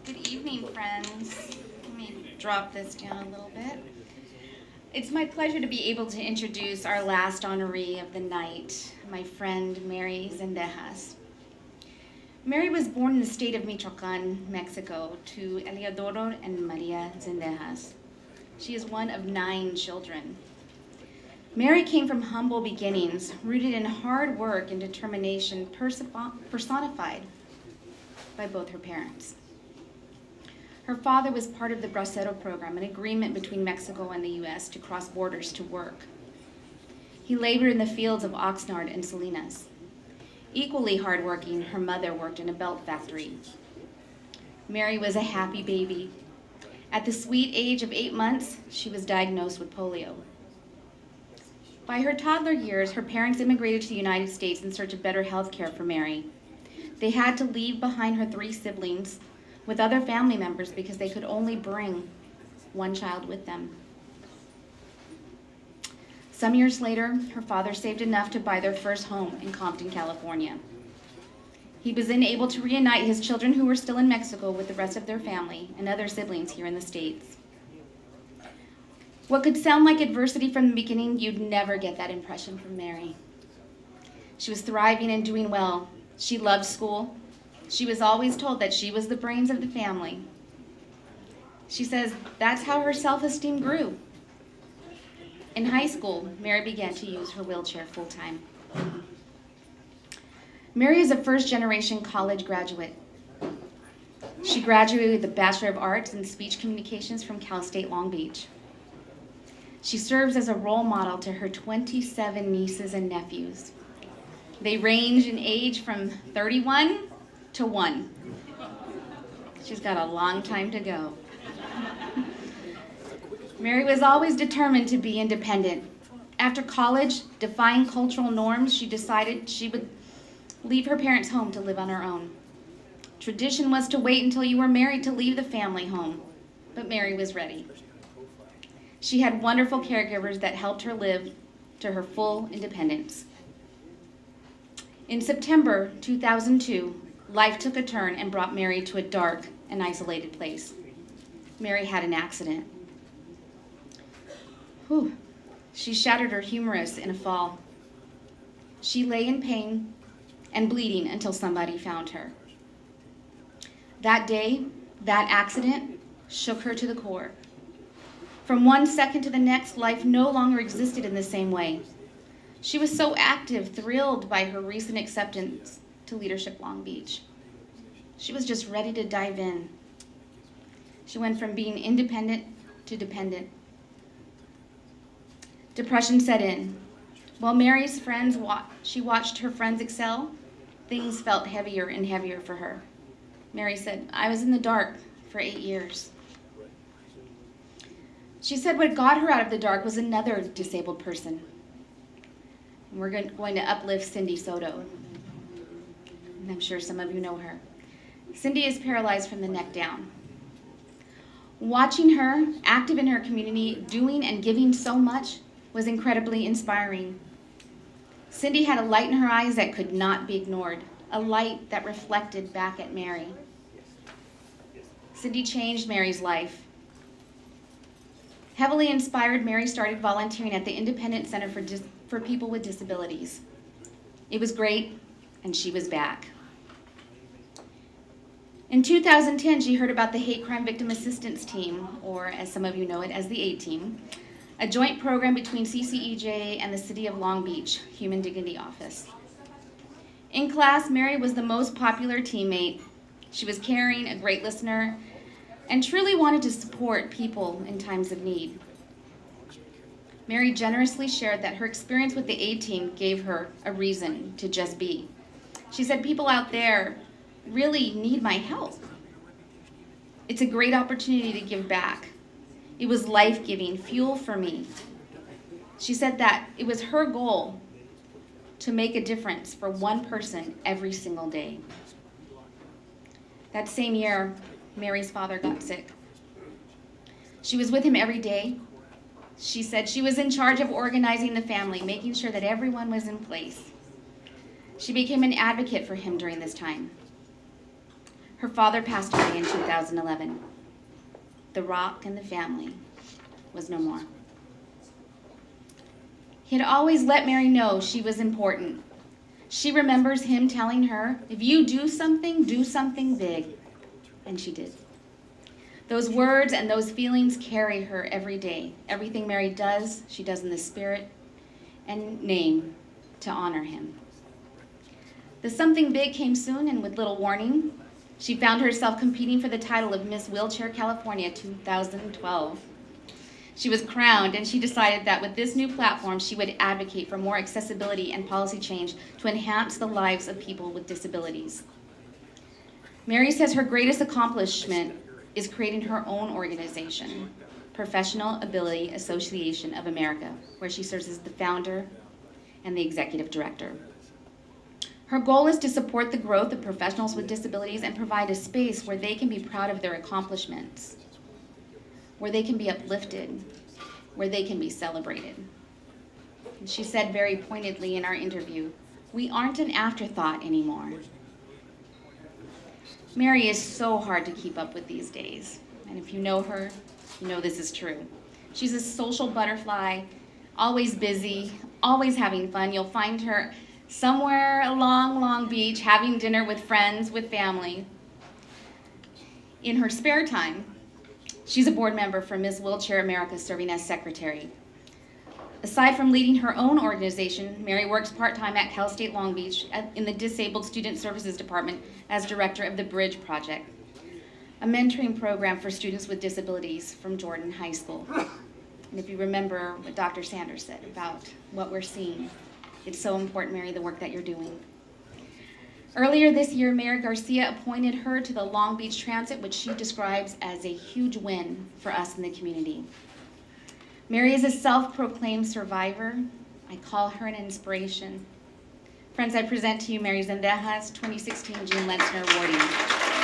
Good evening, friends. Let me drop this down a little bit. It's my pleasure to be able to introduce our last honoree of the night, my friend Mary Zendejas. Mary was born in the state of Michoacan, Mexico, to Eliodoro and Maria Zendejas. She is one of 9 children. Mary came from humble beginnings, rooted in hard work and determination personified by both her parents. Her father was part of the Bracero program, an agreement between Mexico and the U.S. to cross borders to work. He labored in the fields of Oxnard and Salinas. Equally hardworking, her mother worked in a belt factory. Mary was a happy baby. At the sweet age of 8 months, she was diagnosed with polio. By her toddler years, her parents immigrated to the United States in search of better health care for Mary. They had to leave behind her 3 siblings with other family members because they could only bring 1 child with them. Some years later, her father saved enough to buy their first home in Compton, California. He was then able to reunite his children who were still in Mexico with the rest of their family and other siblings here in the States. What could sound like adversity from the beginning, you'd never get that impression from Mary. She was thriving and doing well. She loved school. She was always told that she was the brains of the family. She says that's how her self-esteem grew. In high school, Mary began to use her wheelchair full-time. Mary is a first-generation college graduate. She graduated with a Bachelor of Arts in Speech Communications from Cal State Long Beach. She serves as a role model to her 27 nieces and nephews. They range in age from 31 to 1. She's got a long time to go. Mary was always determined to be independent. After college, defying cultural norms, she decided she would leave her parents' home to live on her own. Tradition was to wait until you were married to leave the family home, but Mary was ready. She had wonderful caregivers that helped her live to her full independence. In September 2002, life took a turn and brought Mary to a dark and isolated place. Mary had an accident. She shattered her humerus in a fall. She lay in pain and bleeding until somebody found her. That day, that accident shook her to the core. From one second to the next, life no longer existed in the same way. She was so active, thrilled by her recent acceptance to Leadership Long Beach. She was just ready to dive in. She went from being independent to dependent. Depression set in. While Mary's friends she watched her friends excel, things felt heavier and heavier for her. Mary said, "I was in the dark for 8 years." She said what got her out of the dark was another disabled person. And we're going to uplift Cindy Soto. And I'm sure some of you know her. Cindy is paralyzed from the neck down. Watching her, active in her community, doing and giving so much, was incredibly inspiring. Cindy had a light in her eyes that could not be ignored, a light that reflected back at Mary. Cindy changed Mary's life. Heavily inspired, Mary started volunteering at the Independent Center for People with Disabilities. It was great, and she was back. In 2010, she heard about the Hate Crime Victim Assistance Team, or as some of you know it as the A-Team, a joint program between CCEJ and the City of Long Beach Human Dignity Office. In class, Mary was the most popular teammate. She was caring, a great listener, and truly wanted to support people in times of need. Mary generously shared that her experience with the A-Team gave her a reason to just be. She said, "People out there really need my help. It's a great opportunity to give back. It was life-giving, fuel for me." She said that it was her goal to make a difference for one person every single day. That same year, Mary's father got sick. She was with him every day. She said she was in charge of organizing the family, making sure that everyone was in place. She became an advocate for him during this time. Her father passed away in 2011. The rock in the family was no more. He had always let Mary know she was important. She remembers him telling her, if you do something big. And she did. Those words and those feelings carry her every day. Everything Mary does, she does in the spirit and name to honor him. The something big came soon, and with little warning, she found herself competing for the title of Miss Wheelchair California 2012. She was crowned, and she decided that with this new platform, she would advocate for more accessibility and policy change to enhance the lives of people with disabilities. Mary says her greatest accomplishment is creating her own organization, Professional Ability Association of America, where she serves as the founder and the executive director. Her goal is to support the growth of professionals with disabilities and provide a space where they can be proud of their accomplishments, where they can be uplifted, where they can be celebrated. And she said very pointedly in our interview, we aren't an afterthought anymore. Mary is so hard to keep up with these days, and if you know her, you know this is true. She's a social butterfly, always busy, always having fun. You'll find her somewhere along Long Beach having dinner with friends, with family. In her spare time, she's a board member for Ms. Wheelchair America, serving as secretary. Aside from leading her own organization, Mary works part-time at Cal State Long Beach in the Disabled Student Services Department as director of the Bridge Project, a mentoring program for students with disabilities from Jordan High School. And if you remember what Dr. Sanders said about what we're seeing, it's so important, Mary, the work that you're doing. Earlier this year, Mayor Garcia appointed her to the Long Beach Transit, which she describes as a huge win for us in the community. Mary is a self-proclaimed survivor. I call her an inspiration. Friends, I present to you Mary Zendejas, 2016 Jean Lentzner Awardee.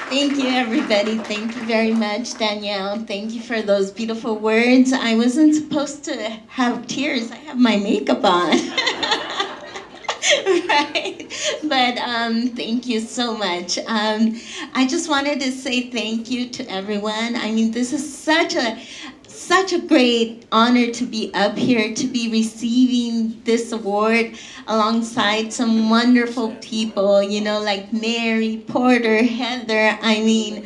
Thank you, everybody. Thank you very much, Danielle. Thank you for those beautiful words. I wasn't supposed to have tears. I have my makeup on. Right? But thank you so much. I just wanted to say thank you to everyone. I mean, this is such a great honor to be up here, to be receiving this award alongside some wonderful people, you know, like Mary, Porter, Heather. I mean,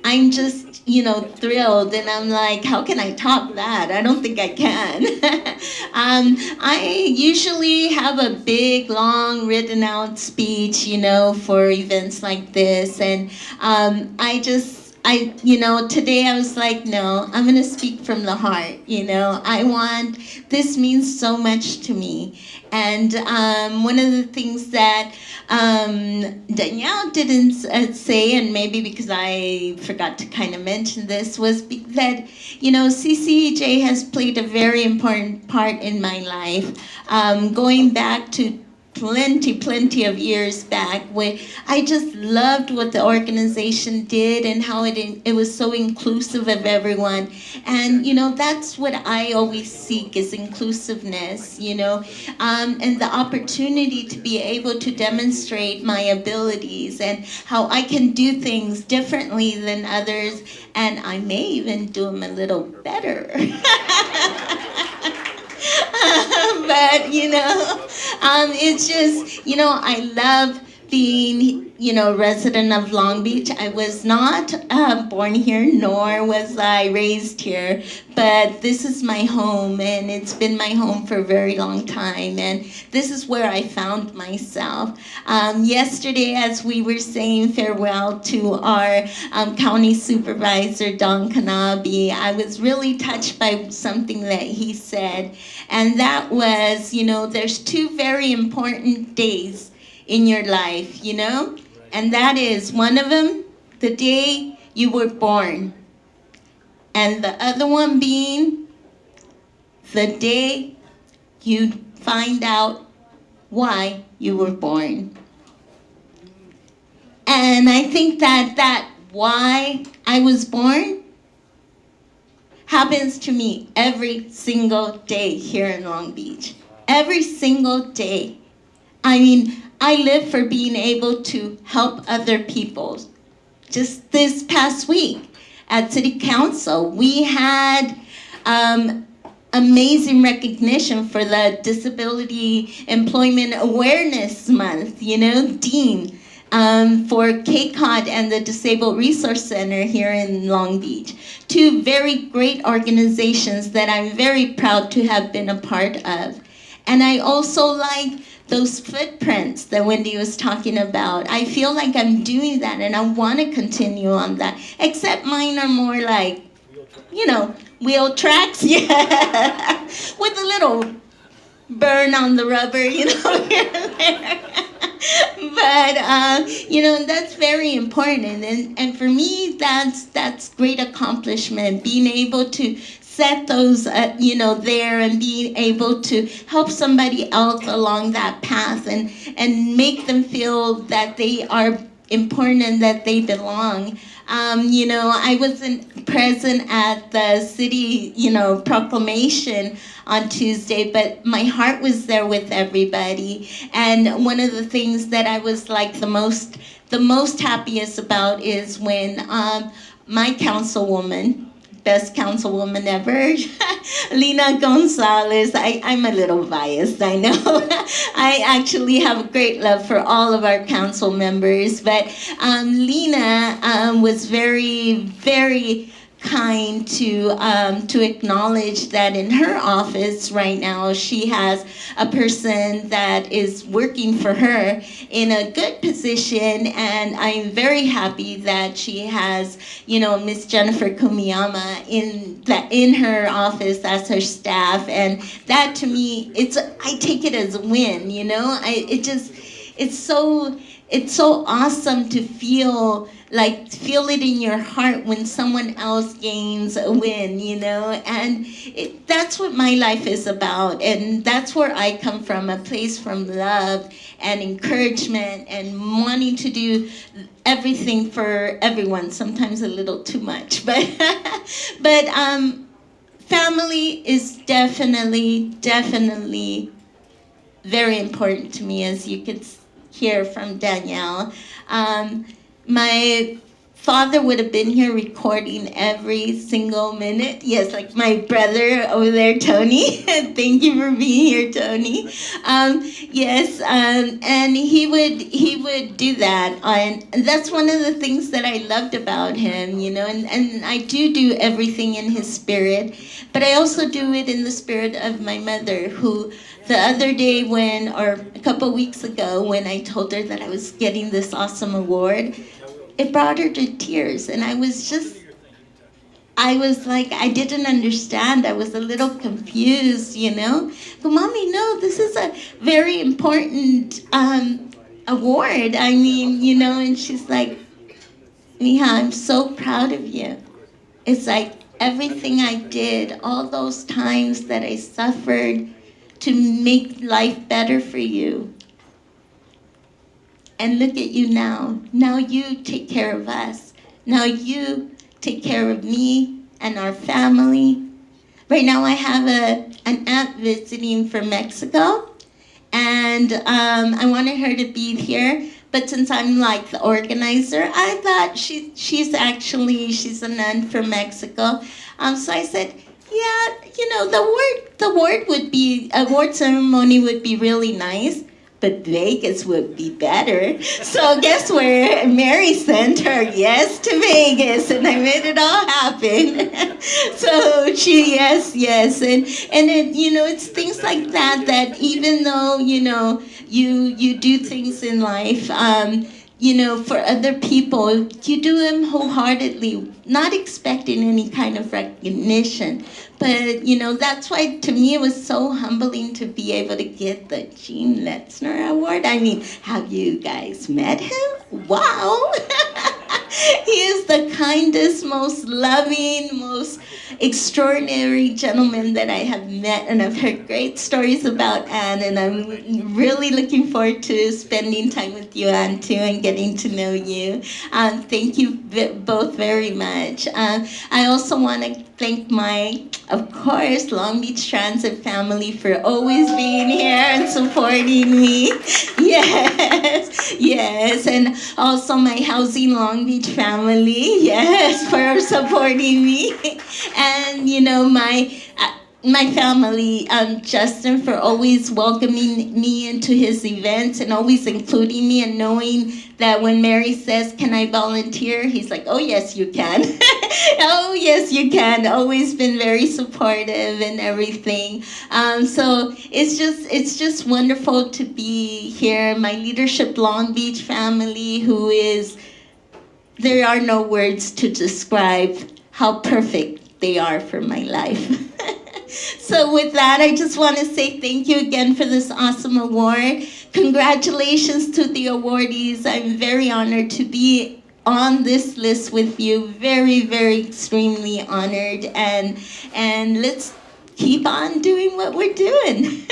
I'm just, thrilled, and I'm like, how can I top that? I don't think I can. I usually have a big, long, written out speech, for events like this, and today I was like, no, I'm going to speak from the heart, this means so much to me. And one of the things that Danielle didn't say, and maybe because I forgot to kind of mention this, was that, CCEJ has played a very important part in my life, going back to plenty of years back, where I just loved what the organization did and how it was so inclusive of everyone. And that's what I always seek, is inclusiveness, and the opportunity to be able to demonstrate my abilities and how I can do things differently than others, and I may even do them a little better. But it's just, I love being, resident of Long Beach. I was not born here, nor was I raised here, but this is my home, and it's been my home for a very long time, and this is where I found myself. Yesterday, as we were saying farewell to our county supervisor, Don Kanabi, I was really touched by something that he said, and that was, there's two very important days in your life, and that is one of them, the day you were born, and the other one being the day you find out why you were born. And And I think that why I was born happens to me every single day here in Long Beach. Every single day. I mean, I live for being able to help other people. Just this past week at City Council, we had amazing recognition for the Disability Employment Awareness Month, Dean, for KCOT and the Disabled Resource Center here in Long Beach. Two very great organizations that I'm very proud to have been a part of. And I also like those footprints that Wendy was talking about. I feel like I'm doing that and I want to continue on that. Except mine are more like, wheel tracks, yeah, with a little burn on the rubber, here and there. But, that's very important. And for me, that's great accomplishment, being able to set those, there and being able to help somebody else along that path and make them feel that they are important and that they belong. I wasn't present at the city, proclamation on Tuesday, but my heart was there with everybody. And one of the things that I was like the most happiest about is when my councilwoman, best councilwoman ever, Lina Gonzalez. I'm a little biased, I know. I actually have a great love for all of our council members, but Lina was very, very kind to acknowledge that in her office right now she has a person that is working for her in a good position, and I'm very happy that she has Miss Jennifer Kumiyama in her office as her staff, and that to me I take it as a win. It's so awesome to feel it in your heart when someone else gains a win, and that's what my life is about, and that's where I come from, a place from love and encouragement and wanting to do everything for everyone, sometimes a little too much, but family is definitely very important to me, as you could hear from Danielle. My father would have been here recording every single minute. Yes, like my brother over there, Tony. Thank you for being here, Tony. Yes, and he would do that. And that's one of the things that I loved about him, and I do everything in his spirit, but I also do it in the spirit of my mother, who the other day or a couple weeks ago, when I told her that I was getting this awesome award, it brought her to tears. And I was like, I didn't understand. I was a little confused, But Mommy, no, this is a very important award. I mean, and she's like, Mija, I'm so proud of you. It's like everything I did, all those times that I suffered to make life better for you. And look at you now. Now you take care of us. Now you take care of me and our family. Right now I have an aunt visiting from Mexico, and I wanted her to be here. But since I'm like the organizer, I thought she's a nun from Mexico. So I said, yeah, the award ceremony would be really nice, but Vegas would be better. So guess where? Mary sent her yes to Vegas, and I made it all happen. So she, yes, and it, it's things like that even though, you do things in life, for other people, you do them wholeheartedly, not expecting any kind of recognition. But, that's why, to me, it was so humbling to be able to get the Gene Letzner Award. I mean, have you guys met him? Wow! He is the kindest, most loving, most extraordinary gentlemen that I have met, and I've heard great stories about Anne, and I'm really looking forward to spending time with you, Anne, too, and getting to know you. Thank you both very much. I also want to thank my, of course, Long Beach Transit family for always being here and supporting me. Yes, yes, and also my Housing Long Beach family, yes, for supporting me. And my family, Justin, for always welcoming me into his events and always including me, and knowing that when Mary says, "Can I volunteer?" he's like, "Oh yes, you can." Oh yes, you can. Always been very supportive and everything. So it's just wonderful to be here. My Leadership Long Beach family, who is, there are no words to describe how perfect they are for my life. So with that, I just want to say thank you again for this awesome award. Congratulations to the awardees. I'm very honored to be on this list with you. Very, very extremely honored. And let's keep on doing what we're doing.